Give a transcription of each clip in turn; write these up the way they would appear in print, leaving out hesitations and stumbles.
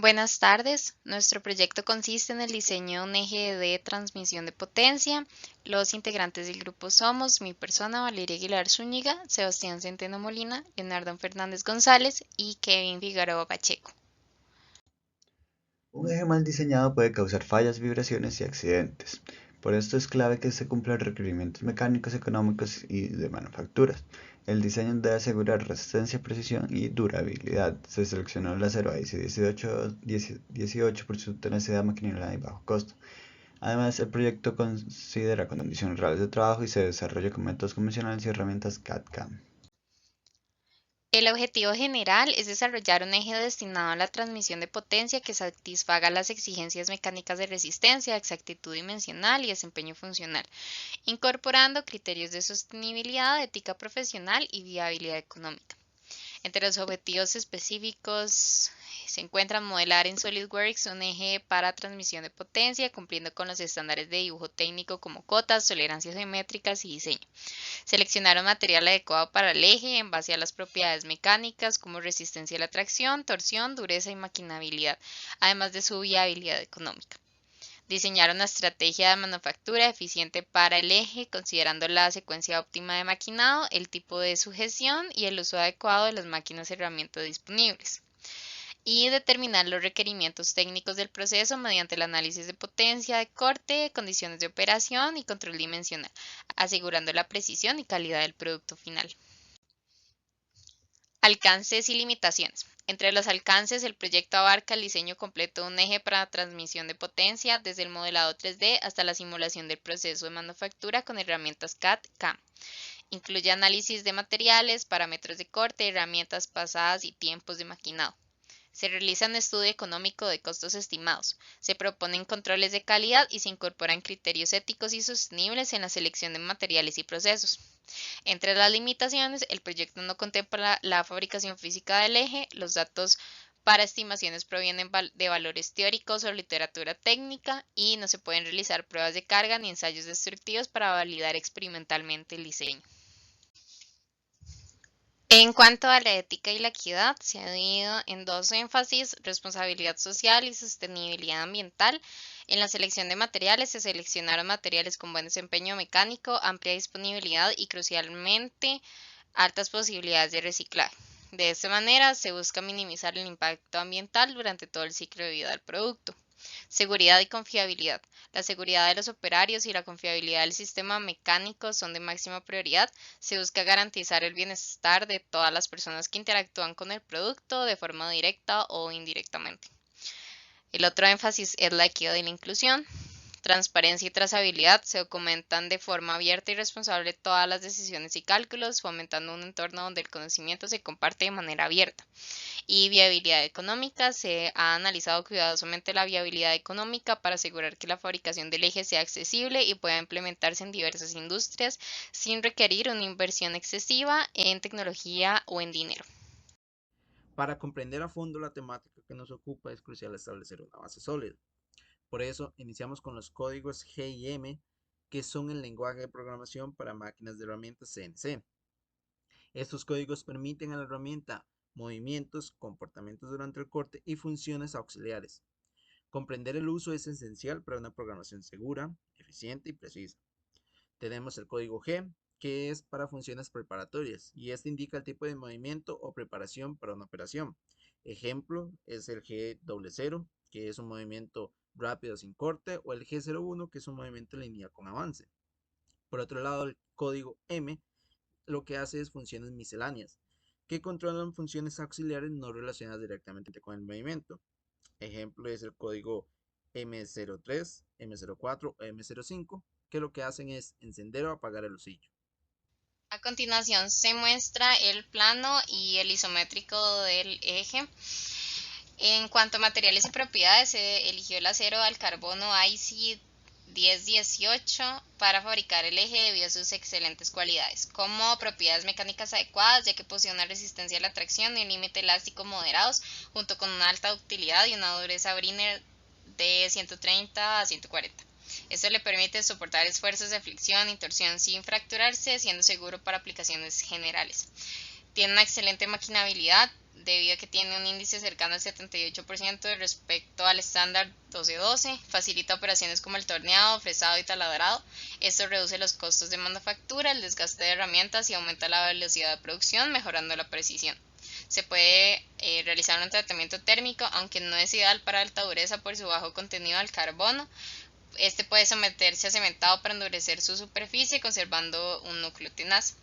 Buenas tardes. Nuestro proyecto consiste en el diseño de un eje de transmisión de potencia. Los integrantes del grupo somos mi persona, Valeria Aguilar Zúñiga, Sebastián Centeno Molina, Leonardo Fernández González y Kevin Figueroa Pacheco. Un eje mal diseñado puede causar fallas, vibraciones y accidentes. Por esto es clave que se cumplan requerimientos mecánicos, económicos y de manufacturas. El diseño debe asegurar resistencia, precisión y durabilidad. Se seleccionó el acero IC 18 por su tenacidad, maquinaria y bajo costo. Además, el proyecto considera condiciones reales de trabajo y se desarrolla con métodos convencionales y herramientas CAD/CAM. El objetivo general es desarrollar un eje destinado a la transmisión de potencia que satisfaga las exigencias mecánicas de resistencia, exactitud dimensional y desempeño funcional, incorporando criterios de sostenibilidad, ética profesional y viabilidad económica. Entre los objetivos específicos se encuentran modelar en SolidWorks un eje para transmisión de potencia, cumpliendo con los estándares de dibujo técnico como cotas, tolerancias geométricas y diseño. Seleccionar un material adecuado para el eje en base a las propiedades mecánicas como resistencia a la tracción, torsión, dureza y maquinabilidad, además de su viabilidad económica. Diseñar una estrategia de manufactura eficiente para el eje, considerando la secuencia óptima de maquinado, el tipo de sujeción y el uso adecuado de las máquinas y herramientas disponibles. Y determinar los requerimientos técnicos del proceso mediante el análisis de potencia, de corte, condiciones de operación y control dimensional, asegurando la precisión y calidad del producto final. Alcances y limitaciones. Entre los alcances, el proyecto abarca el diseño completo de un eje para transmisión de potencia, desde el modelado 3D hasta la simulación del proceso de manufactura con herramientas CAD/CAM. Incluye análisis de materiales, parámetros de corte, herramientas pasadas y tiempos de maquinado. Se realiza un estudio económico de costos estimados, se proponen controles de calidad y se incorporan criterios éticos y sostenibles en la selección de materiales y procesos. Entre las limitaciones, el proyecto no contempla la fabricación física del eje, los datos para estimaciones provienen de valores teóricos o literatura técnica y no se pueden realizar pruebas de carga ni ensayos destructivos para validar experimentalmente el diseño. En cuanto a la ética y la equidad, se ha dividido en dos énfasis: responsabilidad social y sostenibilidad ambiental. En la selección de materiales se seleccionaron materiales con buen desempeño mecánico, amplia disponibilidad y, crucialmente, altas posibilidades de reciclaje. De esta manera se busca minimizar el impacto ambiental durante todo el ciclo de vida del producto. Seguridad y confiabilidad. La seguridad de los operarios y la confiabilidad del sistema mecánico son de máxima prioridad. Se busca garantizar el bienestar de todas las personas que interactúan con el producto de forma directa o indirectamente. El otro énfasis es la equidad y la inclusión. Transparencia y trazabilidad. Se documentan de forma abierta y responsable todas las decisiones y cálculos, fomentando un entorno donde el conocimiento se comparte de manera abierta. Y viabilidad económica. Se ha analizado cuidadosamente la viabilidad económica para asegurar que la fabricación del eje sea accesible y pueda implementarse en diversas industrias sin requerir una inversión excesiva en tecnología o en dinero. Para comprender a fondo la temática que nos ocupa es crucial establecer una base sólida. Por eso iniciamos con los códigos G y M, que son el lenguaje de programación para máquinas de herramientas CNC. Estos códigos permiten a la herramienta movimientos, comportamientos durante el corte y funciones auxiliares. Comprender el uso es esencial para una programación segura, eficiente y precisa. Tenemos el código G, que es para funciones preparatorias, y este indica el tipo de movimiento o preparación para una operación. Ejemplo es el G00, que es un movimiento rápido sin corte, o el G01, que es un movimiento lineal con avance. Por otro lado, el código M lo que hace es funciones misceláneas, que controlan funciones auxiliares no relacionadas directamente con el movimiento. Ejemplo es el código M03, M04 o M05, que lo que hacen es encender o apagar el lucillo. A continuación se muestra el plano y el isométrico del eje. En cuanto a materiales y propiedades, se eligió el acero al carbono IC 1018 para fabricar el eje debido a sus excelentes cualidades, como propiedades mecánicas adecuadas, ya que posee una resistencia a la tracción y un límite elástico moderados, junto con una alta ductilidad y una dureza Brinner de 130 a 140. Esto le permite soportar esfuerzos de fricción y torsión sin fracturarse, siendo seguro para aplicaciones generales. Tiene una excelente maquinabilidad, debido a que tiene un índice cercano al 78% respecto al estándar 1212, facilita operaciones como el torneado, fresado y taladrado. Esto reduce los costos de manufactura, el desgaste de herramientas y aumenta la velocidad de producción, mejorando la precisión. Se puede realizar un tratamiento térmico, aunque no es ideal para alta dureza por su bajo contenido al carbono. Este puede someterse a cementado para endurecer su superficie, conservando un núcleo tenaz.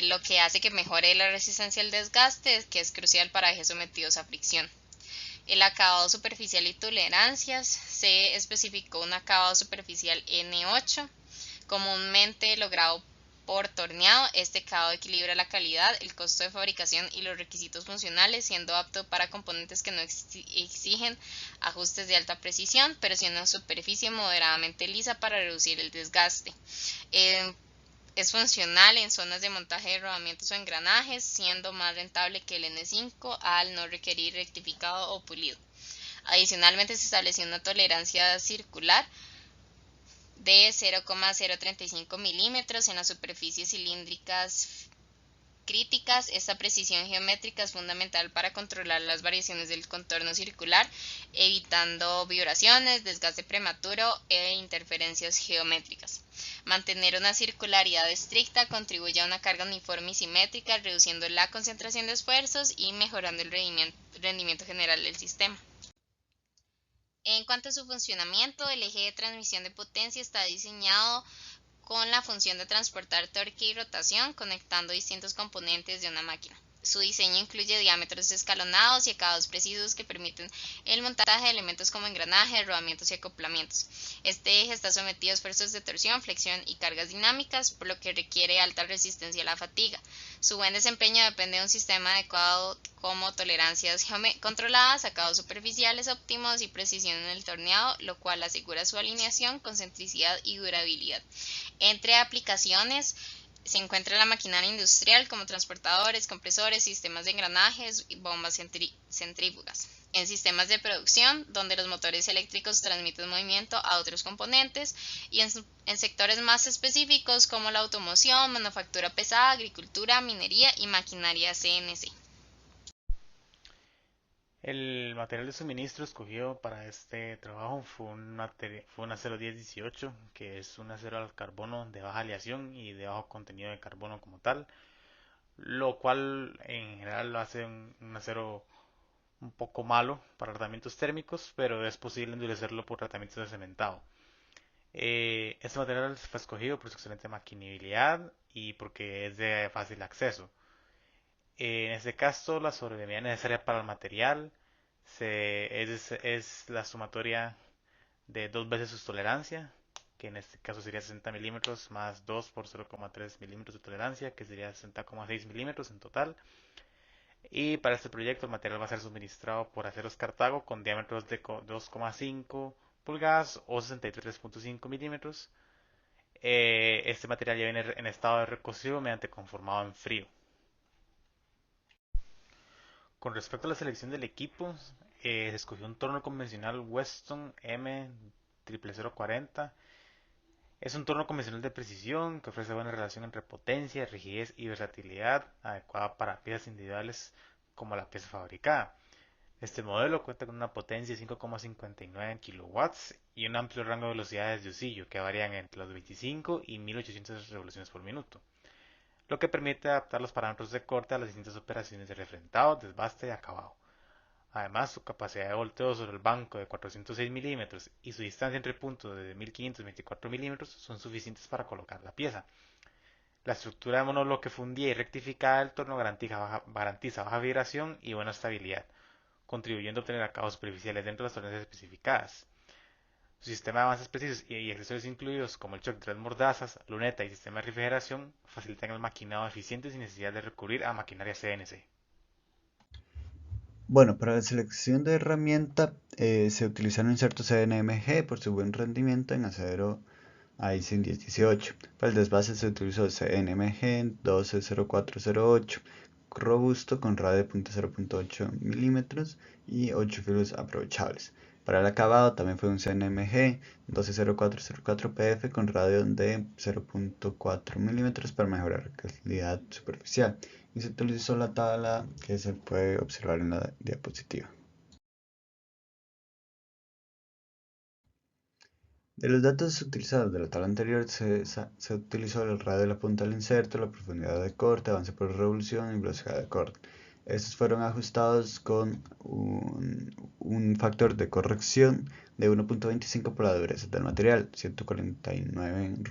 Lo que hace que mejore la resistencia al desgaste, que es crucial para ejes sometidos a fricción. El acabado superficial y tolerancias. Se especificó un acabado superficial N8, comúnmente logrado por torneado. Este acabado equilibra la calidad, el costo de fabricación y los requisitos funcionales, siendo apto para componentes que no exigen ajustes de alta precisión, pero siendo una superficie moderadamente lisa para reducir el desgaste. Es funcional en zonas de montaje de rodamientos o engranajes, siendo más rentable que el N5 al no requerir rectificado o pulido. Adicionalmente, se estableció una tolerancia circular de 0,035 milímetros en las superficies cilíndricas críticas. Esta precisión geométrica es fundamental para controlar las variaciones del contorno circular, evitando vibraciones, desgaste prematuro e interferencias geométricas. Mantener una circularidad estricta contribuye a una carga uniforme y simétrica, reduciendo la concentración de esfuerzos y mejorando el rendimiento general del sistema. En cuanto a su funcionamiento, el eje de transmisión de potencia está diseñado con la función de transportar torque y rotación, conectando distintos componentes de una máquina. Su diseño incluye diámetros escalonados y acabados precisos que permiten el montaje de elementos como engranajes, rodamientos y acoplamientos. Este eje está sometido a esfuerzos de torsión, flexión y cargas dinámicas, por lo que requiere alta resistencia a la fatiga. Su buen desempeño depende de un sistema adecuado como tolerancias controladas, acabados superficiales óptimos y precisión en el torneado, lo cual asegura su alineación, concentricidad y durabilidad. Entre aplicaciones se encuentra la maquinaria industrial como transportadores, compresores, sistemas de engranajes y bombas centrífugas. En sistemas de producción, donde los motores eléctricos transmiten movimiento a otros componentes, y en sectores más específicos como la automoción, manufactura pesada, agricultura, minería y maquinaria CNC. El material de suministro escogido para este trabajo fue un acero 1018, que es un acero al carbono de baja aleación y de bajo contenido de carbono como tal, lo cual en general lo hace un acero un poco malo para tratamientos térmicos, pero es posible endurecerlo por tratamientos de cementado. Este material fue escogido por su excelente maquinabilidad y porque es de fácil acceso. En este caso, la sobrevida necesaria para el material es la sumatoria de dos veces su tolerancia, que en este caso sería 60 milímetros más 2 por 0,3 milímetros de tolerancia, que sería 60,6 milímetros en total. Y para este proyecto el material va a ser suministrado por Aceros Cartago con diámetros de 2,5 pulgadas o 63,5 milímetros. Este material ya viene en estado de recocido mediante conformado en frío. Con respecto a la selección del equipo, se escogió un torno convencional Weston M00040. Es un torno convencional de precisión que ofrece buena relación entre potencia, rigidez y versatilidad, adecuada para piezas individuales como la pieza fabricada. Este modelo cuenta con una potencia de 5,59 kilowatts y un amplio rango de velocidades de oscillo que varían entre los 25 y 1800 revoluciones por minuto, lo que permite adaptar los parámetros de corte a las distintas operaciones de refrentado, desbaste y acabado. Además, su capacidad de volteo sobre el banco de 406 milímetros y su distancia entre puntos de 1524 milímetros son suficientes para colocar la pieza. La estructura de monobloque fundida y rectificada del torno garantiza baja vibración y buena estabilidad, contribuyendo a obtener acabados superficiales dentro de las tolerancias especificadas. Su sistema de avances precisos y accesorios incluidos como el choque de 3 mordazas, luneta y sistema de refrigeración facilitan el maquinado eficiente sin necesidad de recurrir a maquinaria CNC. Bueno, para la selección de herramienta se utilizaron insertos CNMG por su buen rendimiento en acero Aisin 1018. Para el desbase se utilizó CNMG 120408, robusto con radio de .0.8 milímetros y 8 filos aprovechables. Para el acabado también fue un CNMG 120404PF con radio de 0.4 milímetros para mejorar la calidad superficial, y se utilizó la tabla que se puede observar en la diapositiva. De los datos utilizados de la tabla anterior se utilizó el radio de la punta del inserto, la profundidad de corte, avance por revolución y velocidad de corte. Estos fueron ajustados con un factor de corrección de 1.25 por la dureza del material, 149 en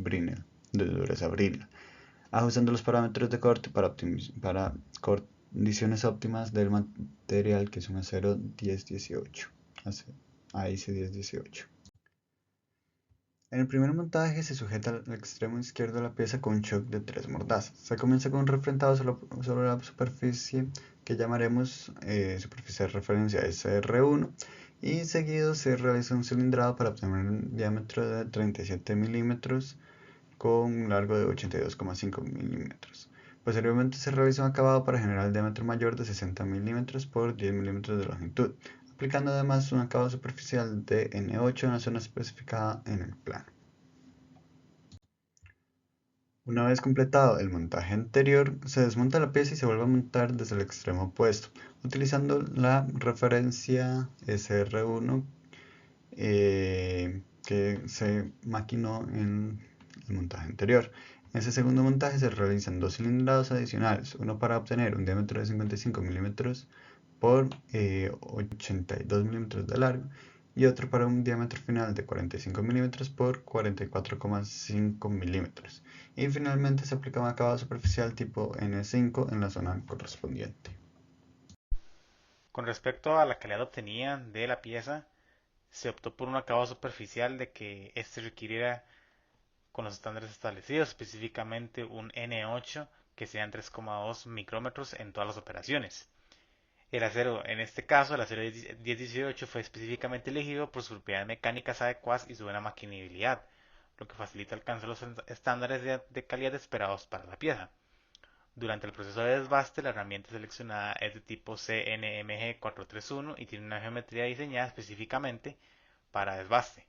Brinell, de dureza Brinell, ajustando los parámetros de corte para condiciones óptimas del material, que es un acero 1018, AIC 1018. En el primer montaje se sujeta al extremo izquierdo de la pieza con un shock de 3 mordazas. Se comienza con un refrentado sobre la superficie que llamaremos superficie de referencia SR1, y seguido se realiza un cilindrado para obtener un diámetro de 37 milímetros con un largo de 82,5 milímetros. Posteriormente se realiza un acabado para generar el diámetro mayor de 60 milímetros por 10 milímetros de longitud, aplicando además un acabado superficial de N8 en la zona especificada en el plano. Una vez completado el montaje anterior, se desmonta la pieza y se vuelve a montar desde el extremo opuesto, utilizando la referencia SR1 que se maquinó en el montaje anterior. En ese segundo montaje se realizan dos cilindrados adicionales, uno para obtener un diámetro de 55 milímetros por 82 milímetros de largo, y otro para un diámetro final de 45 milímetros por 44,5 milímetros. Y finalmente se aplica un acabado superficial tipo N5 en la zona correspondiente. Con respecto a la calidad obtenida de la pieza, se optó por un acabado superficial de que este requiriera con los estándares establecidos, específicamente un N8 que sean 3,2 micrómetros en todas las operaciones. El acero, en este caso, el acero 1018 fue específicamente elegido por sus propiedades mecánicas adecuadas y su buena maquinabilidad, lo que facilita alcanzar los estándares de calidad esperados para la pieza. Durante el proceso de desbaste, la herramienta seleccionada es de tipo CNMG 431 y tiene una geometría diseñada específicamente para desbaste.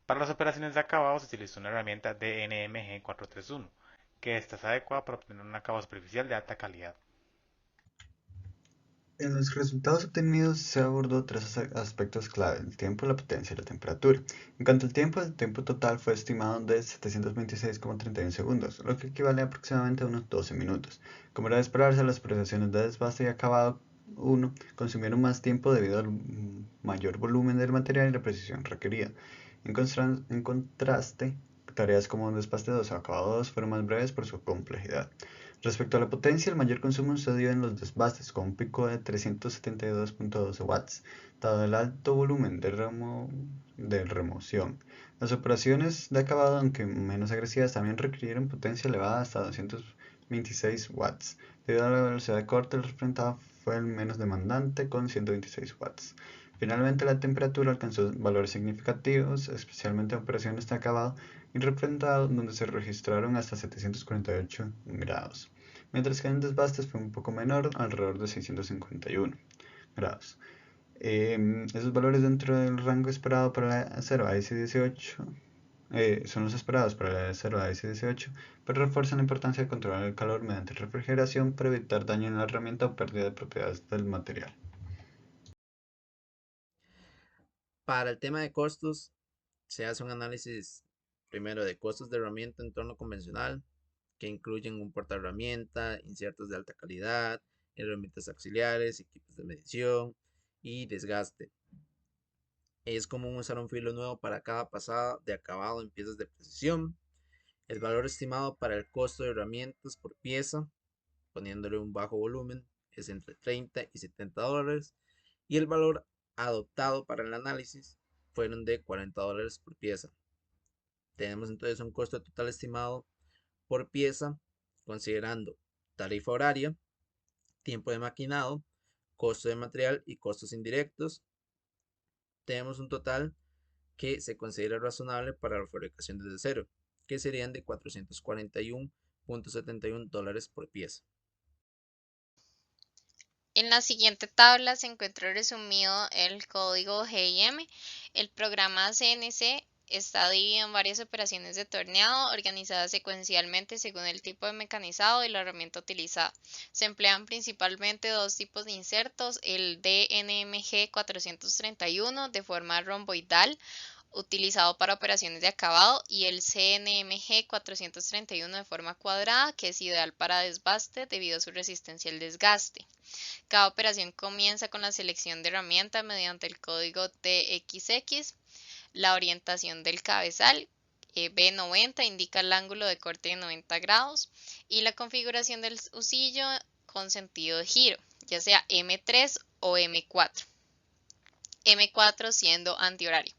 Para las operaciones de acabado se utilizó una herramienta DNMG 431, que esta es adecuada para obtener un acabado superficial de alta calidad. En los resultados obtenidos se abordó tres aspectos clave: el tiempo, la potencia y la temperatura. En cuanto al tiempo, el tiempo total fue estimado de 726,31 segundos, lo que equivale aproximadamente a unos 12 minutos. Como era de esperarse, las operaciones de desbaste y acabado 1 consumieron más tiempo debido al mayor volumen del material y la precisión requerida. En contraste, tareas como desbaste 2 o acabado 2 fueron más breves por su complejidad. Respecto a la potencia, el mayor consumo se dio en los desbastes, con un pico de 372,12 watts, dado el alto volumen de remoción. Las operaciones de acabado, aunque menos agresivas, también requirieron potencia elevada hasta 226 watts. Debido a la velocidad de corte, el refrentado fue el menos demandante, con 126 watts. Finalmente, la temperatura alcanzó valores significativos, especialmente en operaciones de acabado y refrentado, donde se registraron hasta 748 grados, mientras que en desbastes fue un poco menor, alrededor de 651 grados. Esos valores dentro del rango esperado para la acero AIC18 son los esperados para la acero AIC18, pero refuerzan la importancia de controlar el calor mediante refrigeración para evitar daño en la herramienta o pérdida de propiedades del material. Para el tema de costos, se hace un análisis primero de costos de herramienta en entorno convencional, que incluyen un portaherramienta, insertos de alta calidad, herramientas auxiliares, equipos de medición y desgaste. Es común usar un filo nuevo para cada pasada de acabado en piezas de precisión. El valor estimado para el costo de herramientas por pieza, poniéndole un bajo volumen, es entre 30 y 70 dólares. Y el valor adoptado para el análisis fueron de 40 dólares por pieza. Tenemos entonces un costo total estimado por pieza, considerando tarifa horaria, tiempo de maquinado, costo de material y costos indirectos. Tenemos un total que se considera razonable para la fabricación desde cero, que serían de 441,71 dólares por pieza. En la siguiente tabla se encuentra resumido el código GIM. El programa CNC está dividido en varias operaciones de torneado organizadas secuencialmente según el tipo de mecanizado y la herramienta utilizada. Se emplean principalmente dos tipos de insertos, el DNMG 431 de forma romboidal, utilizado para operaciones de acabado, y el CNMG 431 de forma cuadrada, que es ideal para desbaste debido a su resistencia al desgaste. Cada operación comienza con la selección de herramienta mediante el código TXX, la orientación del cabezal, B90 indica el ángulo de corte de 90 grados, y la configuración del husillo con sentido de giro, ya sea M3 o M4, M4 siendo antihorario.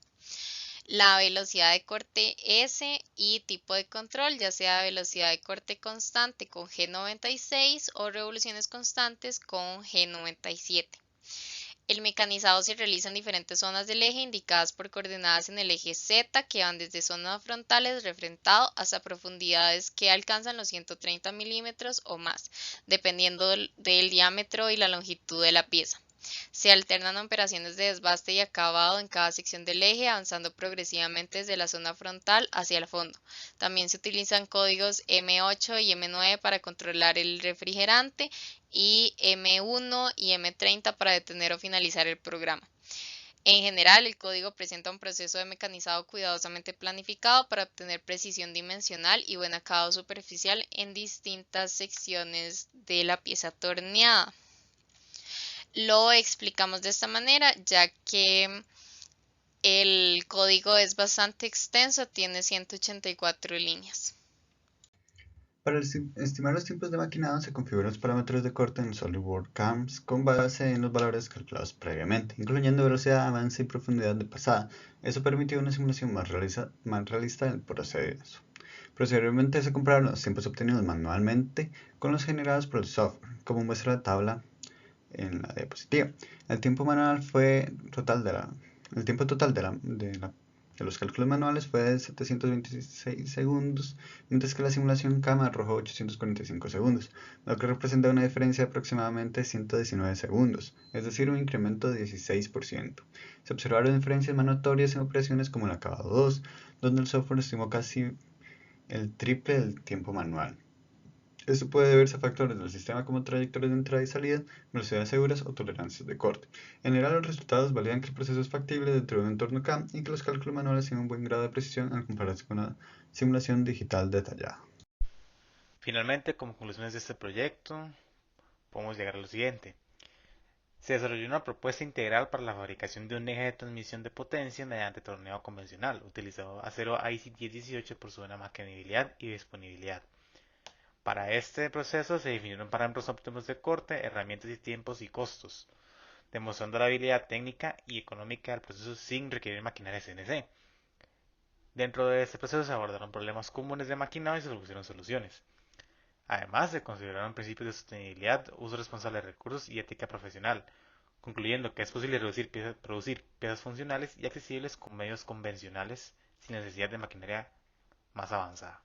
La velocidad de corte S y tipo de control, ya sea velocidad de corte constante con G96 o revoluciones constantes con G97. El mecanizado se realiza en diferentes zonas del eje indicadas por coordenadas en el eje Z que van desde zonas frontales refrentado hasta profundidades que alcanzan los 130 milímetros o más, dependiendo del diámetro y la longitud de la pieza. Se alternan operaciones de desbaste y acabado en cada sección del eje, avanzando progresivamente desde la zona frontal hacia el fondo. También se utilizan códigos M8 y M9 para controlar el refrigerante y M1 y M30 para detener o finalizar el programa. En general, el código presenta un proceso de mecanizado cuidadosamente planificado para obtener precisión dimensional y buen acabado superficial en distintas secciones de la pieza torneada. Lo explicamos de esta manera, ya que el código es bastante extenso, tiene 184 líneas. Para estimar los tiempos de maquinado se configuran los parámetros de corte en SolidWorks CAMS con base en los valores calculados previamente, incluyendo velocidad, avance y profundidad de pasada. Eso permitió una simulación más realista del proceso. Posteriormente se compararon los tiempos obtenidos manualmente con los generados por el software, como muestra la tabla en la diapositiva. El tiempo manual fue total el tiempo total de los cálculos manuales fue de 726 segundos, mientras que la simulación CAM arrojó 845 segundos, lo que representa una diferencia de aproximadamente 119 segundos, es decir, un incremento de 16%. Se observaron diferencias más notorias en operaciones como el acabado 2, donde el software estimó casi el triple del tiempo manual. Esto puede deberse a factores del sistema como trayectorias de entrada y salida, velocidades seguras o tolerancias de corte. En general, los resultados validan que el proceso es factible dentro de un entorno CAM y que los cálculos manuales tienen un buen grado de precisión al compararse con una simulación digital detallada. Finalmente, como conclusiones de este proyecto, podemos llegar a lo siguiente. Se desarrolló una propuesta integral para la fabricación de un eje de transmisión de potencia mediante torneo convencional, utilizando acero IC 1018 por su buena manejabilidad y disponibilidad. Para este proceso se definieron parámetros óptimos de corte, herramientas y tiempos y costos, demostrando la habilidad técnica y económica del proceso sin requerir maquinaria CNC. Dentro de este proceso se abordaron problemas comunes de maquinado y se propusieron soluciones. Además, se consideraron principios de sostenibilidad, uso responsable de recursos y ética profesional, concluyendo que es posible producir piezas funcionales y accesibles con medios convencionales sin necesidad de maquinaria más avanzada.